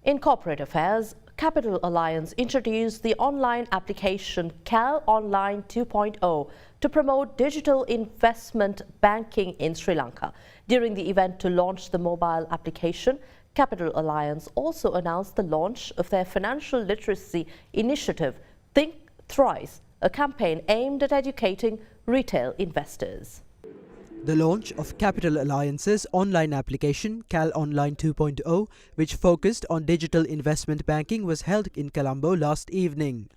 In corporate affairs, Capital Alliance introduced the online application Cal Online 2.0 to promote digital investment banking in Sri Lanka. During the event to launch the mobile application, Capital Alliance also announced the launch of their financial literacy initiative, Think Thrice, a campaign aimed at educating retail investors. The launch of Capital Alliance's online application, Cal Online 2.0, which focused on digital investment banking, was held in Colombo last evening.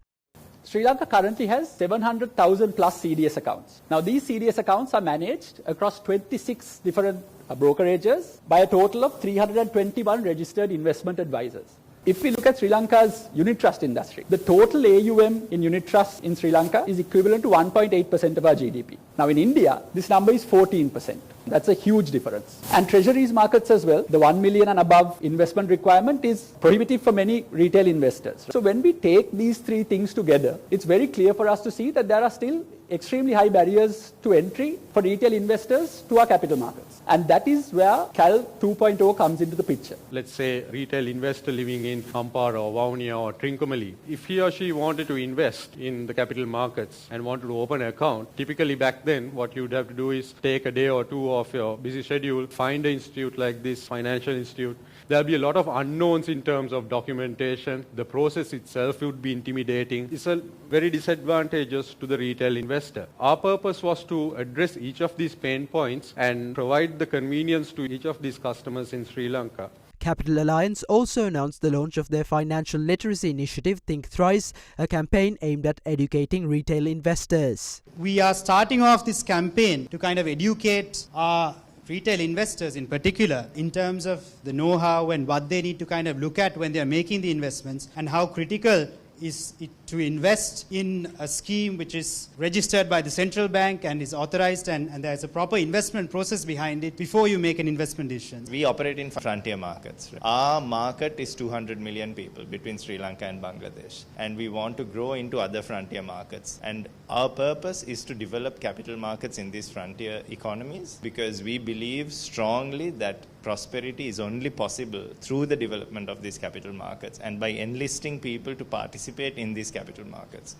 Sri Lanka currently has 700,000 plus CDS accounts. Now these CDS accounts are managed across 26 different brokerages by a total of 321 registered investment advisors. If we look at Sri Lanka's unit trust industry, the total AUM in unit trusts in Sri Lanka is equivalent to 1.8% of our GDP. Now in India, this number is 14%. That's a huge difference. And treasuries markets as well, the 1 million and above investment requirement is prohibitive for many retail investors. So when we take these three things together, it's very clear for us to see that there are still extremely high barriers to entry for retail investors to our capital markets. And that is where Cal 2.0 comes into the picture. Let's say a retail investor living in Kampara or Vaunia or Trincomalee, if he or she wanted to invest in the capital markets and wanted to open an account, typically back then what you would have to do is take a day or two of your busy schedule, find an institute like this, financial institute. There'll be a lot of unknowns in terms of documentation. The process itself would be intimidating. It's a very disadvantageous to the retail investor. Our purpose was to address each of these pain points and provide the convenience to each of these customers in Sri Lanka. Capital Alliance also announced the launch of their financial literacy initiative, Think Thrice, a campaign aimed at educating retail investors. We are starting off this campaign to kind of educate our retail investors in particular in terms of the know-how and what they need to kind of look at when they are making the investments, and how critical is it to invest in a scheme which is registered by the central bank and is authorized, and there's a proper investment process behind it before you make an investment decision. We operate in frontier markets. Our market is 200 million people between Sri Lanka and Bangladesh, and we want to grow into other frontier markets. And our purpose is to develop capital markets in these frontier economies, because we believe strongly that prosperity is only possible through the development of these capital markets and by enlisting people to participate in these capital markets.